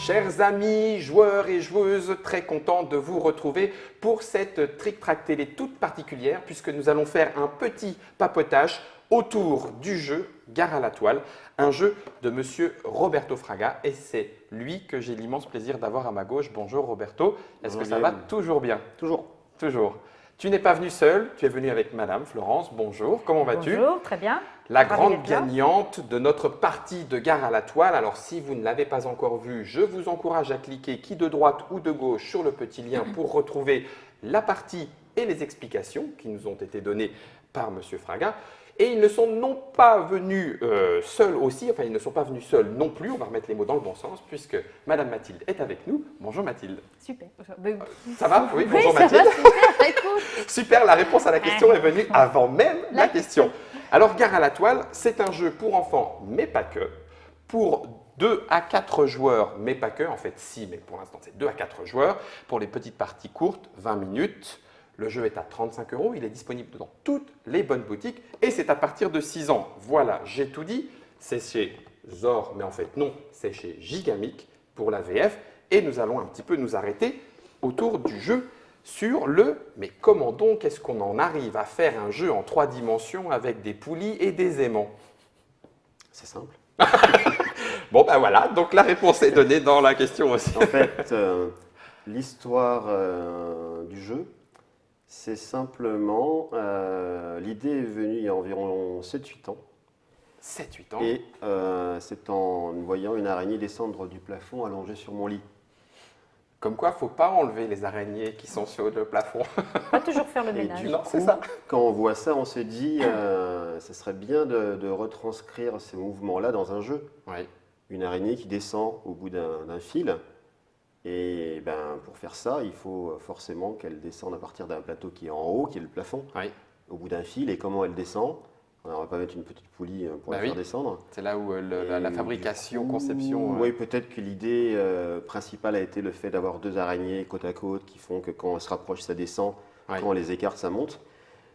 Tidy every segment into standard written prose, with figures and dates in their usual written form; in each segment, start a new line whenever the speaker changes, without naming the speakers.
Chers amis, joueurs et joueuses, très content de vous retrouver pour cette Trick Track Télé toute particulière puisque nous allons faire un petit papotage autour du jeu Gare à la toile, un jeu de monsieur Roberto Fraga et c'est lui que j'ai l'immense plaisir d'avoir à ma gauche. Bonjour Roberto, est-ce que ça va toujours bien?
Toujours.
Toujours. Tu n'es pas venu seul, tu es venu avec madame Florence. Bonjour, comment vas-tu?
Bonjour, très bien.
La
Ravi
grande
d'être là.
gagnante de notre partie de Gare à la toile. Alors si vous ne l'avez pas encore vue, je vous encourage à cliquer qui de droite ou de gauche sur le petit lien pour retrouver la partie et les explications qui nous ont été données par monsieur Fraga. Et ils ne sont non pas venus seuls aussi, enfin ils ne sont pas venus seuls non plus, on va remettre les mots dans le bon sens, puisque madame Mathilde est avec nous. Bonjour Mathilde.
Super.
Ça va? Oui,
Oui,
bonjour
ça
Mathilde.
va, super, écoute.
Super, la réponse à la question est venue avant même la question. Alors, Gare à la toile, c'est un jeu pour enfants, mais pas que. Pour 2 à 4 joueurs, mais pas que. En fait, si, mais pour l'instant, c'est 2 à 4 joueurs. Pour les petites parties courtes, 20 minutes. Le jeu est à 35 €. Il est disponible dans toutes les bonnes boutiques. Et c'est à partir de 6 ans. Voilà, j'ai tout dit. C'est chez Zor, mais en fait, non, c'est chez Gigamic pour la VF. Et nous allons un petit peu nous arrêter autour du jeu sur le « mais comment donc est-ce qu'on en arrive à faire un jeu en 3 dimensions avec des poulies et des aimants ?»
C'est simple.
Bon ben voilà, donc la réponse est donnée dans la question aussi.
En fait, l'histoire du jeu, c'est simplement, l'idée est venue il y a environ 7-8 ans.
7-8 ans.
Et c'est en voyant une araignée descendre du plafond allongée sur mon lit.
Comme quoi, il ne faut pas enlever les araignées qui sont sur le plafond.
Pas toujours faire le
Et
ménage.
du
Non, c'est
coup,
ça.
quand on voit ça, on se dit, ce serait bien de retranscrire ces mouvements-là dans un jeu.
Oui.
Une araignée qui descend au bout d'un fil. Et ben, pour faire ça, il faut forcément qu'elle descende à partir d'un plateau qui est en haut, qui est le plafond,
Oui.
au bout d'un fil. Et comment elle descend? Alors, on ne va pas mettre une petite poulie pour
Bah
la
oui.
faire descendre.
C'est là où la
Et
fabrication,
du coup,
conception…
Oui, peut-être que l'idée principale a été le fait d'avoir 2 araignées côte à côte qui font que quand elles se rapprochent, ça descend,
Oui.
quand on les écarte, ça monte.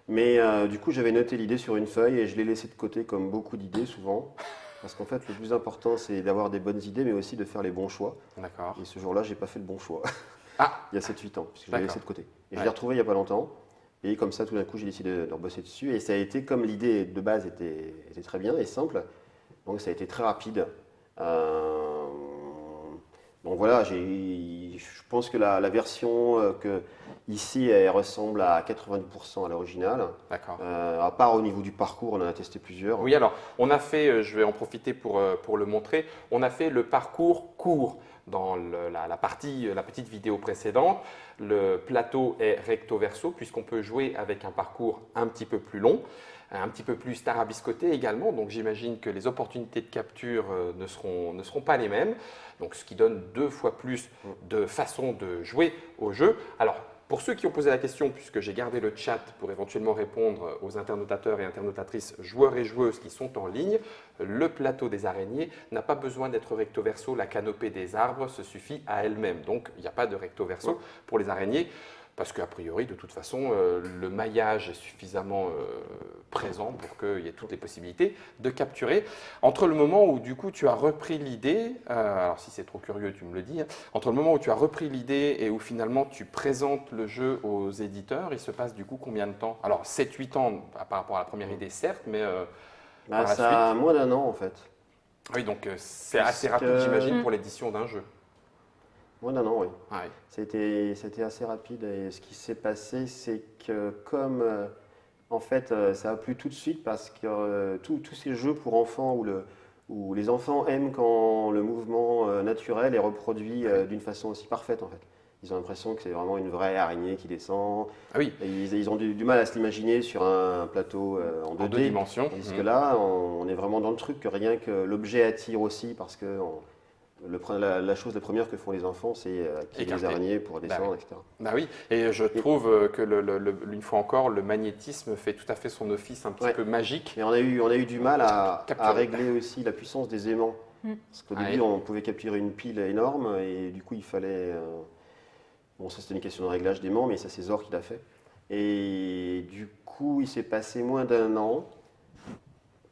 Mais du coup, j'avais noté l'idée sur une feuille et je l'ai laissée de côté comme beaucoup d'idées souvent. Parce qu'en fait, le plus important, c'est d'avoir des bonnes idées, mais aussi de faire les bons choix.
D'accord.
Et ce jour-là, j'ai pas fait le bon choix.
Ah,
Il y a 7-8 ans, parce que je l'ai
D'accord.
laissé de côté. Et je
Ouais.
l'ai retrouvé il n'y a pas longtemps. Et comme ça, tout d'un coup, j'ai décidé de rebosser dessus. Et ça a été, comme l'idée de base était très bien et simple, donc ça a été très rapide. Donc voilà, je pense que la version que ici, elle ressemble à 90% à l'original.
d'accord.
À part au niveau du parcours, on en a testé plusieurs.
Oui, alors, on a fait, je vais en profiter pour le montrer, on a fait le parcours court dans la petite vidéo précédente. Le plateau est recto verso puisqu'on peut jouer avec un parcours un petit peu plus long, un petit peu plus tarabiscoté également. Donc, j'imagine que les opportunités de capture ne seront pas les mêmes. Donc, ce qui donne 2 fois plus de façons de jouer au jeu. Alors, pour ceux qui ont posé la question, puisque j'ai gardé le chat pour éventuellement répondre aux internautateurs et internautatrices, joueurs et joueuses qui sont en ligne, le plateau des araignées n'a pas besoin d'être recto verso, la canopée des arbres se suffit à elle-même. Donc il n'y a pas de recto verso pour les araignées, parce qu'a priori, de toute façon, le maillage est suffisamment présent pour qu'il y ait toutes les possibilités de capturer. Entre le moment où du coup tu as repris l'idée, alors si c'est trop curieux tu me le dis, hein, entre le moment où tu as repris l'idée et où finalement tu présentes le jeu aux éditeurs, il se passe du coup combien de temps? Alors 7-8 ans par rapport à la première idée certes, mais
Bah,
par la
ça a
suite…
moins d'un an en fait.
Oui, donc c'est assez
Puisque-
rapide j'imagine pour l'édition d'un jeu.
Moins d'un an, oui.
Ah oui.
C'était assez rapide et ce qui s'est passé, c'est que comme en fait ça a plu tout de suite parce que tous ces jeux pour enfants où les enfants aiment quand le mouvement naturel est reproduit d'une façon aussi parfaite en fait. Ils ont l'impression que c'est vraiment une vraie araignée qui descend.
Ah oui,
Et ils ont du mal à se l'imaginer sur un plateau en
en
2D.
2 dimensions.
Tandis que là, on est vraiment dans le truc que rien que l'objet attire aussi parce que la chose la première que font les enfants, c'est activer les
Écarter.
araignées pour
Bah
descendre,
oui.
etc.
Bah oui, et je trouve que une fois encore, le magnétisme fait tout à fait son office un petit
Ouais.
peu magique.
Mais on a eu du mal à
Capturer.
régler aussi la puissance des aimants. Parce qu'au
Ah
début,
oui.
on pouvait capturer une pile énorme et du coup, il fallait. Bon, ça c'était une question de réglage d'aimants, mais ça c'est Zor qui l'a fait. Et du coup, il s'est passé moins d'un an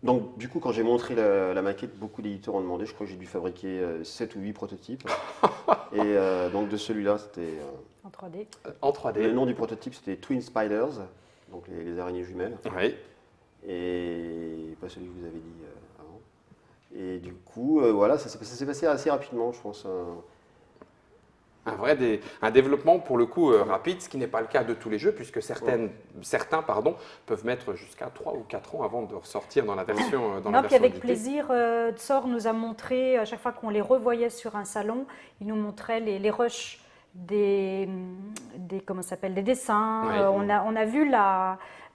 Donc, du coup, quand j'ai montré la maquette, beaucoup d'éditeurs ont demandé. Je crois que j'ai dû fabriquer 7 ou 8 prototypes. Et donc, de celui-là, c'était.
En 3D.
En 3D.
Le nom du prototype, c'était Twin Spiders, donc les araignées jumelles.
Oui.
Et pas celui que vous avez dit avant. Et du coup, voilà, ça s'est passé assez rapidement, je pense.
Un développement pour le coup rapide, ce qui n'est pas le cas de tous les jeux, puisque certains peuvent mettre jusqu'à 3 ou 4 ans avant de ressortir dans la version
Non, puis avec
éditée.
plaisir, Tsor nous a montré, à chaque fois qu'on les revoyait sur un salon, il nous montrait les rushs comment ça s'appelle, des dessins.
Oui.
On a vu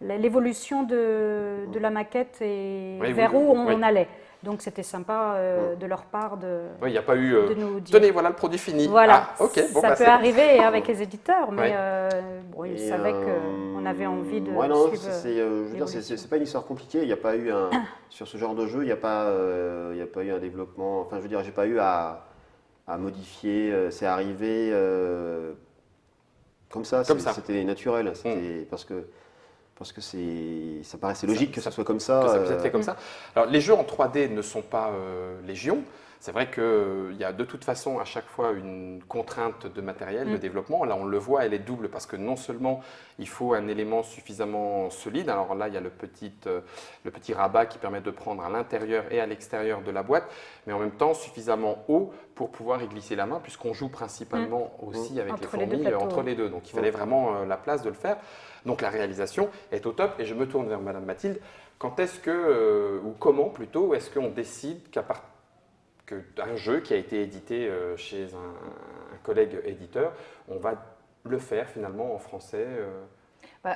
l'évolution de la maquette et
Oui,
vers
oui,
où
oui.
on allait. Donc c'était sympa de leur part de
Oui, il n'y a pas eu.
de nous dire.
Tenez, voilà le produit fini.
Voilà,
Ah, ok, bon,
ça
bah,
peut
c'est-
arriver avec les éditeurs, mais
Ouais.
bon, ils
Et,
savaient qu'on avait envie de
ouais, non,
suivre
je veux dire,
l'évolution.
c'est pas une histoire compliquée. Il n'y a pas eu sur ce genre de jeu, il n'y a pas, il y a pas eu un développement. Enfin, je veux dire, j'ai pas eu à modifier. C'est arrivé comme ça.
Comme ça.
C'était naturel. C'était parce que ça paraissait logique que ça soit comme ça.
Que ça puisse être fait comme ça. Alors, les jeux en 3D ne sont pas légion. C'est vrai qu'il y a de toute façon à chaque fois une contrainte de matériel, de développement. Là, on le voit, elle est double parce que non seulement il faut un élément suffisamment solide, alors là, il y a le petit rabat qui permet de prendre à l'intérieur et à l'extérieur de la boîte, mais en même temps suffisamment haut pour pouvoir y glisser la main, puisqu'on joue principalement aussi avec
Entre
les
les deux
fourmis
plateaux,
entre les deux. Donc, il fallait vraiment la place de le faire. Donc, la réalisation est au top. Et je me tourne vers Madame Mathilde. Quand est-ce que, ou comment plutôt, est-ce qu'on décide qu'un jeu qui a été édité chez un collègue éditeur, on va le faire finalement en français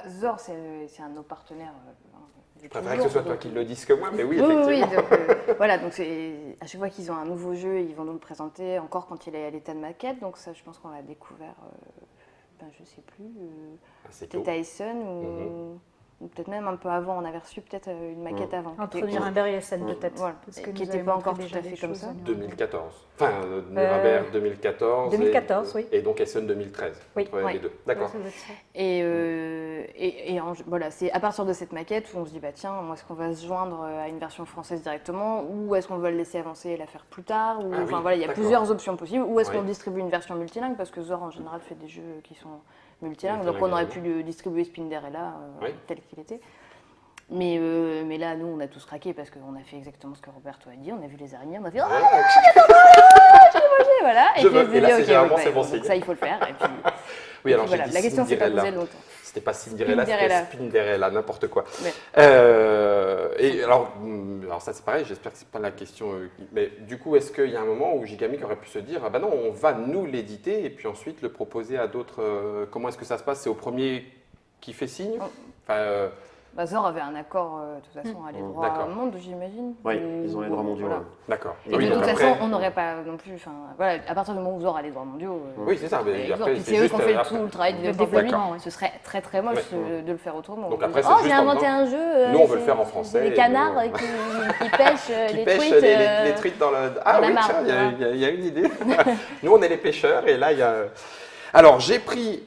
Zor, c'est un de nos partenaires.
Je préférerais que ce soit toi qui le dise que moi, mais oui,
Oui,
effectivement.
donc, voilà, donc à chaque fois qu'ils ont un nouveau jeu, ils vont nous le présenter encore quand il est à l'état de maquette. Donc ça, je pense qu'on l'a découvert, je sais plus,
C'est tôt.
peut-être à Essen ou peut-être même un peu avant. On avait reçu peut-être une maquette avant.
Entre
qui était-
Nuremberg et Essen peut-être.
Voilà,
parce
qui
que nous
n'était
avait
pas
montré
encore
déjà
tout à
des
fait comme
choses
ça.
à Nuremberg.
2014. Enfin, Nuremberg 2014.
2014, oui.
Et donc Essen 2013.
Oui.
Entre les deux. D'accord.
Ouais, ça doit être ça.
Voilà, c'est à partir de cette maquette où on se dit, bah tiens, est-ce qu'on va se joindre à une version française directement ou est-ce qu'on va le laisser avancer et la faire plus tard ou,
Ah oui,
enfin, voilà, il y a
d'accord.
plusieurs options possibles. Ou est-ce
Oui.
qu'on distribuer une version multilingue parce que Zor en général fait des jeux qui sont multilingues. Donc
Multilingue,
on aurait
oui.
pu lui distribuer Spinderella
Oui.
tel qu'il était. Mais là, nous, on a tous craqué parce qu'on a fait exactement ce que Roberto a dit. On a vu les araignées, on a fait voilà.
Je
Et puis
veux.
on s'est
Et là,
dit,
c'est
ok,
généralement,
ouais,
c'est bon
donc
signe.
ça, il faut le faire. Et puis,
Oui, alors
voilà,
j'ai dit
la question s'est pas
Cinderella.
posée longtemps.
C'était pas Cinderella, c'était
Spinderella.
Spinderella, n'importe quoi.
Ouais.
Et alors ça c'est pareil, j'espère que c'est pas la question. Mais du coup, est-ce qu'il y a un moment où Gigamic aurait pu se dire, ah ben non, on va nous l'éditer et puis ensuite le proposer à d'autres. Comment est-ce que ça se passe? C'est au premier qui fait signe? Enfin,
Zor avait un accord, de toute façon, à les droits
D'accord.
monde, j'imagine.
Oui,
Ou-
ils ont les droits mondiaux.
voilà.
Ouais.
d'accord.
Et
Oui,
de
donc
toute
après-
façon, on n'aurait pas non plus. Voilà, à partir du moment où Zor a les droits mondiaux.
Oui, c'est ça. Mais
avec Zor,
après,
puis
c'est
c'est eux
juste,
qui ont fait
après-
tout le travail de
Le
développement.
développement, ouais.
Ce serait très très moche
Ouais.
de le faire autrement.
Donc
De
après,
dire,
c'est
oh,
juste
j'ai
en
inventé
disant,
un jeu.
nous, on veut
c'est-
le faire en
c'est
français,
Des
et
canards
nous,
qui pêchent
qui
les
pêchent
truites.
les truites dans le. Ah
dans la
oui,
mare,
tiens, il y a-
voilà.
il y a une idée. Nous, on est les pêcheurs et là, il y a. Alors, j'ai pris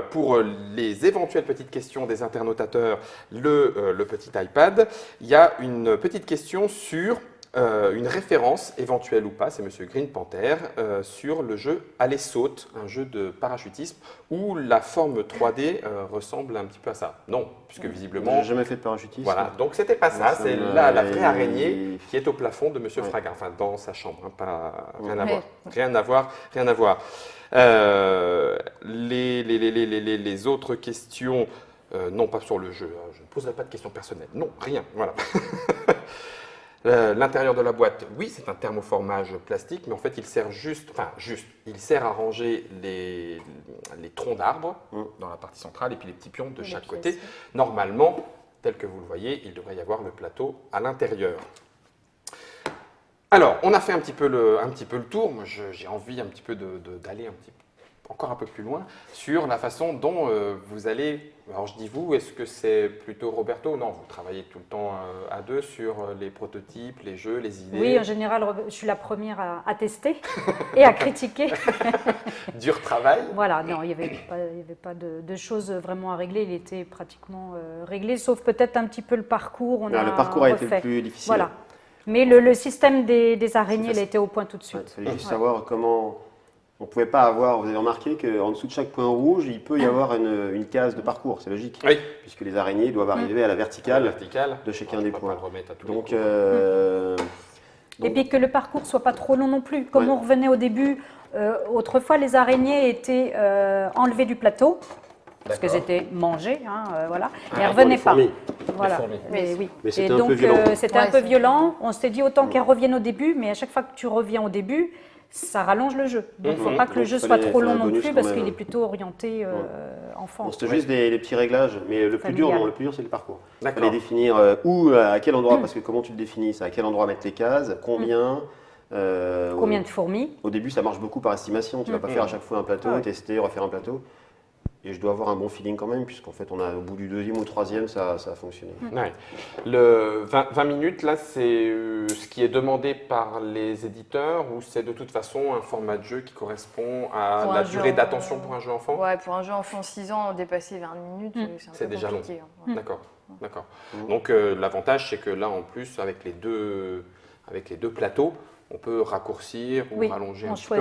pour les éventuelles petites questions des internautateurs le petit iPad. Il y a une petite question sur une référence éventuelle ou pas, c'est Monsieur Green Panther, sur le jeu Allez saute, un jeu de parachutisme où la forme 3D ressemble un petit peu à ça. Non, puisque visiblement.
J'ai jamais fait de parachutisme.
Voilà, donc c'était pas ça,
Ça
c'est
me-
là la vraie araignée qui est au plafond de Monsieur
Ouais.
Fraga, enfin dans sa chambre, hein, pas, rien à
Ouais.
voir, rien à voir, rien à voir. Les autres questions, non pas sur le jeu, hein, je ne poserai pas de questions personnelles, non, rien, voilà. L'intérieur de la boîte, oui, c'est un thermoformage plastique, mais en fait, il sert il sert à ranger les troncs d'arbres dans la partie centrale et puis les petits pions de
Les
chaque
pièces.
côté. Normalement, tel que vous le voyez, il devrait y avoir le plateau à l'intérieur. Alors, on a fait un petit peu le tour. Moi, j'ai envie un petit peu d'aller un petit peu encore un peu plus loin sur la façon dont vous allez, alors je dis vous, est-ce que c'est plutôt Roberto? Non, vous travaillez tout le temps à deux sur les prototypes, les jeux, les idées.
Oui, en général, je suis la première à tester et à critiquer.
Dur travail.
Voilà, non, il n'y avait pas de choses vraiment à régler. Il était pratiquement réglé, sauf peut-être un petit peu le parcours.
Le parcours a été le plus difficile.
Voilà. Mais le système des araignées, il a été au point tout de suite.
Il fallait juste savoir comment. On ne pouvait pas avoir. Vous avez remarqué qu'en dessous de chaque point rouge, il peut y avoir une case de parcours. C'est logique.
Oui.
Puisque les araignées doivent arriver à la verticale,
de
chacun des points. Donc,
et puis que le parcours ne soit pas trop long non plus. Comme on revenait au début, autrefois, les araignées étaient enlevées du plateau. Parce qu'elles étaient mangées, voilà. Et elles ne revenaient pas. Voilà. Oui.
Mais c'était un peu violent.
C'était un peu violent. On s'était dit autant qu'elles reviennent au début, mais à chaque fois que tu reviens au début, ça rallonge le jeu. Donc il ne faut pas que le jeu soit trop long non plus, parce qu'il est plutôt orienté enfant.
C'était juste des petits réglages, mais le plus dur, c'est le parcours. Il fallait définir à quel endroit, parce que comment tu le définis, c'est à quel endroit mettre les cases, combien.
Combien de fourmis?
Au début, ça marche beaucoup par estimation. Tu ne vas pas faire à chaque fois un plateau, tester, refaire un plateau. Et je dois avoir un bon feeling quand même, puisqu'en fait, au bout du deuxième ou troisième, ça a fonctionné.
Ouais. Le 20 minutes, là, c'est ce qui est demandé par les éditeurs ou c'est de toute façon un format de jeu qui correspond à la durée d'attention pour un jeu enfant?
Ouais, pour un jeu enfant 6 ans, dépasser 20 minutes, c'est un peu
déjà long.
compliqué.
D'accord. Donc l'avantage, c'est que là, en plus, avec les deux plateaux, on peut raccourcir ou rallonger un petit peu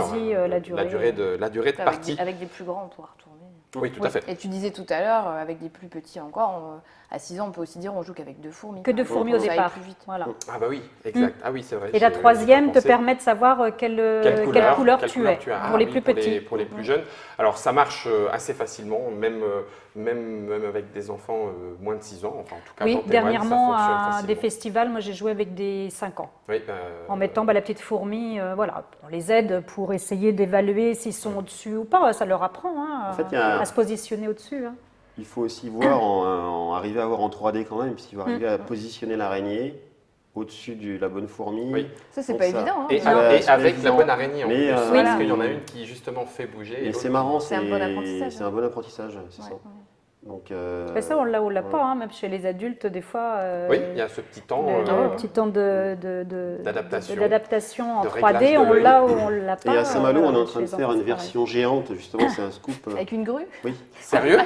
la durée
de partie.
Avec des plus grands, on pourra retourner.
Oui, tout à fait.
Et tu disais tout à l'heure, avec des plus petits encore, à 6 ans, on peut aussi dire on joue qu'avec 2 fourmis.
Que 2 fourmis au départ.
Plus vite.
Voilà.
Ah bah oui, exact. Ah oui, c'est vrai.
Et la troisième te permet de savoir quelle couleur tu es, pour les plus petits.
Pour les plus jeunes. Alors ça marche assez facilement, même avec des enfants moins de 6 ans. Enfin, en tout cas,
oui, dernièrement,
ça fonctionne
à
facilement.
des festivals, moi j'ai joué avec des 5 ans.
Oui,
en mettant la petite fourmi, voilà, on les aide pour essayer d'évaluer s'ils sont au-dessus ou pas. Ça leur apprend à se positionner au-dessus.
Il faut aussi voir, arriver à voir en 3D quand même, puisqu'il faut arriver à positionner l'araignée au-dessus de la bonne fourmi.
Oui. Ça, c'est pas évident.
Et avec la bonne araignée en plus, parce qu'il y en a une qui justement fait bouger.
Mais c'est marrant,
c'est un bon apprentissage.
C'est un bon apprentissage, c'est ça. Donc,
ça, on l'a pas, même chez les adultes, des fois.
Oui, il y a ce petit temps.
Petit temps d'adaptation en 3D, on l'a ou on l'a pas.
Et à Saint-Malo, on est en train de faire une version géante, justement, c'est un scoop.
Avec une grue?
Oui.
Sérieux?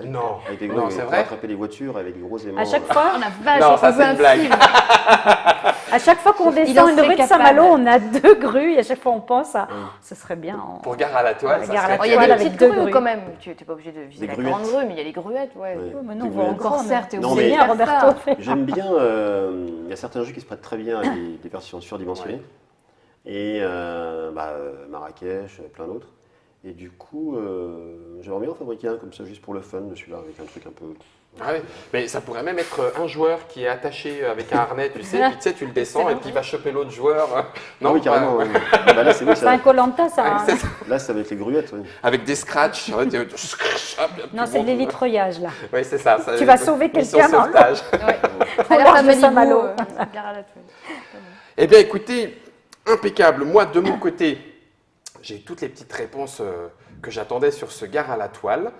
Non.
Avec des grues,
c'est
pour
vrai.
attraper les voitures avec des gros aimants.
À chaque fois,
non, ça c'est une blague.
À chaque fois qu'on descend une rue de Saint-Malo, on a 2 grues et à chaque fois on pense à ce serait bien.
Pour Gare à la Toile,
il y a des petites grues quand même. Tu n'es pas obligé de viser la grande grue, mais il y a les gruettes.
Mais non, on va encore certes.
C'est
bien, Roberto.
J'aime bien. Il y a certains jeux qui se prêtent très bien à des versions surdimensionnées. Et Marrakech, plein d'autres. Et du coup, j'aimerais bien en fabriquer un comme ça, juste pour le fun, de celui-là, avec un truc un peu.
Ah oui, mais ça pourrait même être un joueur qui est attaché avec un harnais, tu sais, puis tu le descends et puis il va choper l'autre joueur.
Non, oui, carrément. Là,
c'est un Koh-Lanta, ça.
Là, ça va être les gruettes.
Avec des scratchs.
Non, c'est de l'élitreillage, là.
Oui, c'est ça.
Tu vas sauver quelqu'un dans l'eau.
Pour la de Saint-Malo.
Eh bien, écoutez, impeccable. Moi, de mon côté, j'ai eu toutes les petites réponses que j'attendais sur ce Gare à la Toile.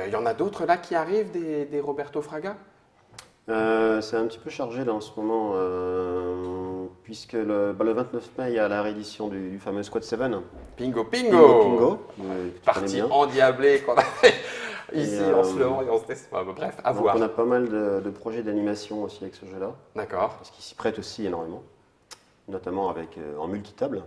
Il y en a d'autres là qui arrivent, des Roberto Fraga?
C'est un petit peu chargé là en ce moment, puisque le 29 mai, il y a la réédition du fameux Squad 7.
Pingo
Pingo.
Partie endiablée qu'on a fait ici en se levant et en se descendant. Bref, à voir.
On a pas mal de projets d'animation aussi avec ce jeu-là.
D'accord.
Parce qu'il s'y prête aussi énormément, notamment en multitable.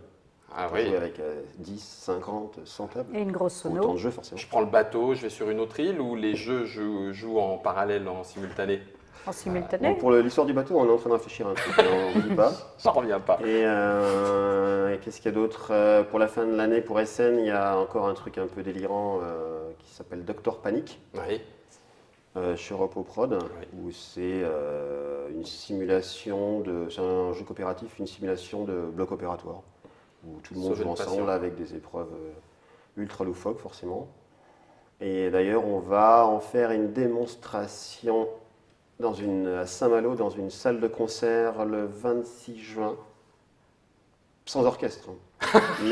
Ah oui.
Avec 10, 50, 100 tables.
Et une grosse sono.
Autant de jeux forcément.
Je prends le bateau, je vais sur une autre île ou les jeux jouent en parallèle, en simultané?
En simultané.
Pour l'histoire du bateau, on est en train de réfléchir un truc, on ne dit pas.
Ça revient pas.
Et qu'est-ce qu'il y a d'autre? Pour la fin de l'année, pour SN, il y a encore un truc un peu délirant qui s'appelle Doctor Panic.
Oui.
Chez Repoprod, où c'est une simulation c'est un jeu coopératif, une simulation de bloc opératoire. Où tout le monde joue ensemble avec des épreuves ultra loufoques forcément. Et d'ailleurs, on va en faire une démonstration à Saint-Malo, dans une salle de concert le 26 juin. sans orchestre. Mais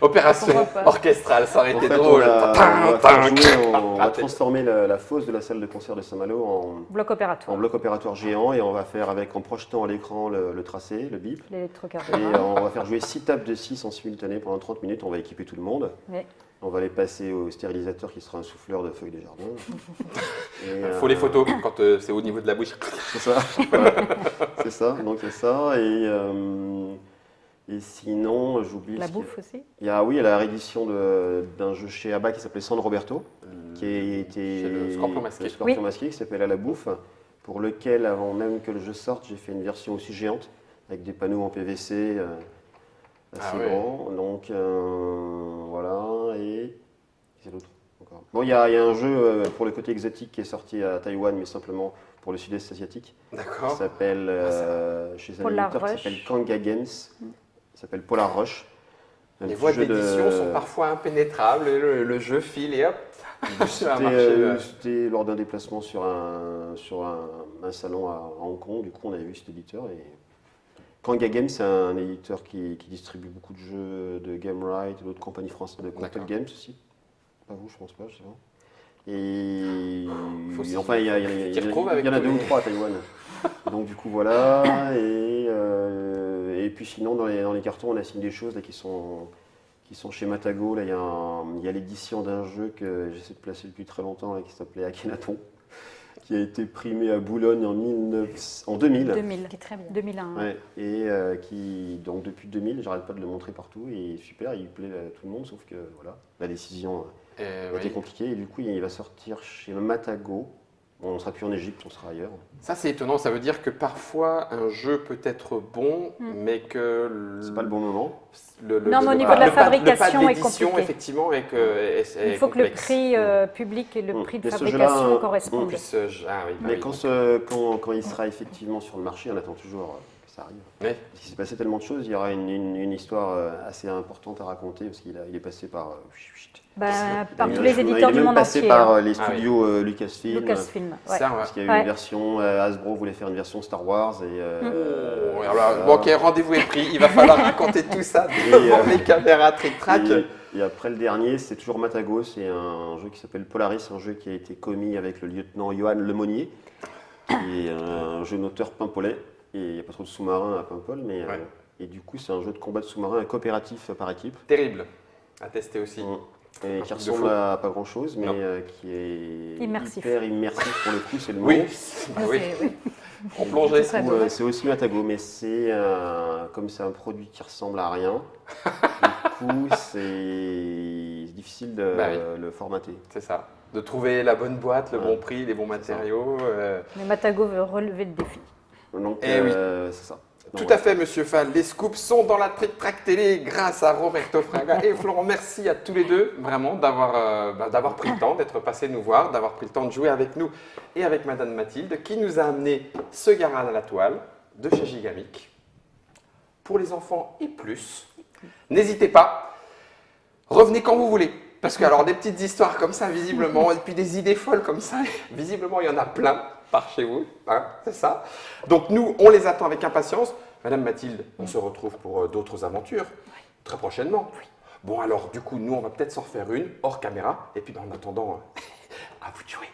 Opération
Pourquoi pas.
orchestrale, ça aurait
en
été
fait,
drôle.
on va transformer la fosse de la salle de concert de Saint-Malo
Bloc
en
opératoire,
bloc opératoire géant et on va faire en projetant à l'écran le tracé, le bip. Et
l'électrocardiogramme.
on va faire jouer 6 tables de 6 en simultané pendant 30 minutes. On va équiper tout le monde.
Oui.
On va les passer au stérilisateur qui sera un souffleur de feuilles de jardin.
Il faut les photos quand c'est au niveau de la bouche.
C'est ça. C'est ça. Donc c'est ça. Et sinon, j'oublie.
La bouffe aussi.
Il y a la réédition d'un jeu chez ABBA qui s'appelait San Roberto, qui a été
C'est le Scorpion Masqué.
le Scorpion
Oui.
Masqué, qui s'appelle À la bouffe, pour lequel, avant même que le jeu sorte, j'ai fait une version aussi géante, avec des panneaux en PVC assez grands. Donc voilà, et qu'est-ce qu'il y a d'autre encore? Bon, il y a un jeu pour le côté exotique qui est sorti à Taïwan, mais simplement pour le sud-est asiatique. Qui
D'accord.
s'appelle, chez un
Polar
éditeur qui
Rush.
s'appelle Kanga Games, qui s'appelle Polar Rush. Un
Les
petit
voies
jeu
d'édition sont parfois impénétrables et le jeu file et hop, ça a marché.
C'était lors d'un déplacement sur un salon à Hong Kong. Du coup, on avait vu cet éditeur. Et Kanga Games, c'est un éditeur qui distribue beaucoup de jeux de Gamewright, d'autres compagnies françaises de Compton
D'accord.
Games aussi. Pas vous, je pense pas, je sais pas. Et
Faut
enfin, il y
s'y retrouve avec
en a
tous
2 ou
les-
3 à Taïwan. Donc du coup, voilà. Et puis sinon, dans les cartons, on a signé des choses là, qui sont chez Matago. Là, il y a l'édition d'un jeu que j'essaie de placer depuis très longtemps, là, qui s'appelait Akhenaton, qui a été primé à Boulogne en 2000.
2000.
Qui est très bien.
2001.
Ouais, et qui, donc depuis 2000, j'arrête pas de le montrer partout, et super, il plaît à tout le monde, sauf que voilà, la décision a été compliquée, et du coup, il va sortir chez Matago. On ne sera plus en Égypte, on sera ailleurs.
Ça, c'est étonnant. Ça veut dire que parfois, un jeu peut être bon, mais que
C'est pas le bon moment.
Non, mais au niveau de la fabrication est compliqué.
effectivement, et
Il faut que le prix public et le prix de
Mais ce
fabrication
jeu-là,
correspondent.
Mais quand il sera effectivement sur le marché, on attend toujours que ça arrive.
Oui.
Parce qu'il s'est passé tellement de choses, il y aura une histoire assez importante à raconter, parce qu'il est passé par...
Par tous les éditeurs du monde
passé
entier.
par les studios Lucasfilm.
Lucasfilm. Ouais.
Ça, ouais.
Parce qu'il y a eu une version, Hasbro voulait faire une version Star Wars.
Bon, ok, rendez-vous est pris. Il va falloir raconter tout ça devant les caméras trick-track.
Et après le dernier, c'est toujours Matago, c'est un jeu qui s'appelle Polaris, un jeu qui a été commis avec le lieutenant Johan Lemonnier, qui est un jeu d'auteur pimpolais. Et il n'y a pas trop de sous-marins à Paimpol, mais et du coup, c'est un jeu de combat de sous-marins coopératif par équipe.
Terrible à tester aussi.
Et qui
truc de
ressemble
fou.
à pas grand-chose, mais
Non.
qui est
Immersif.
hyper immersif pour le coup, c'est le mot.
Oui, oui.
Oui.
En plongée.
Très
Du coup,
dommage.
c'est aussi Matago, mais comme c'est un produit qui ressemble à rien, du coup, c'est difficile de
Bah oui.
le formater.
C'est ça. De trouver la bonne boîte, le
Ouais.
bon prix, les bons matériaux.
Mais Matago veut relever le défi.
Donc,
Eh oui.
c'est ça.
Tout à fait, Monsieur Fall. Les scoops sont dans la Trick Track Télé grâce à Roberto Fraga et Florent. Merci à tous les deux, vraiment, d'avoir pris le temps d'être passés nous voir, d'avoir pris le temps de jouer avec nous et avec Madame Mathilde, qui nous a amené ce Garan à la toile de chez Gigamic. Pour les enfants et plus, n'hésitez pas, revenez quand vous voulez. Parce que alors des petites histoires comme ça, visiblement, et puis des idées folles comme ça, visiblement, il y en a plein par chez vous, hein, c'est ça. Donc nous, on les attend avec impatience. Madame Mathilde, on se retrouve pour d'autres aventures, très prochainement. Bon alors, du coup, nous, on va peut-être s'en refaire une, hors caméra, et puis en attendant, à vous de jouer.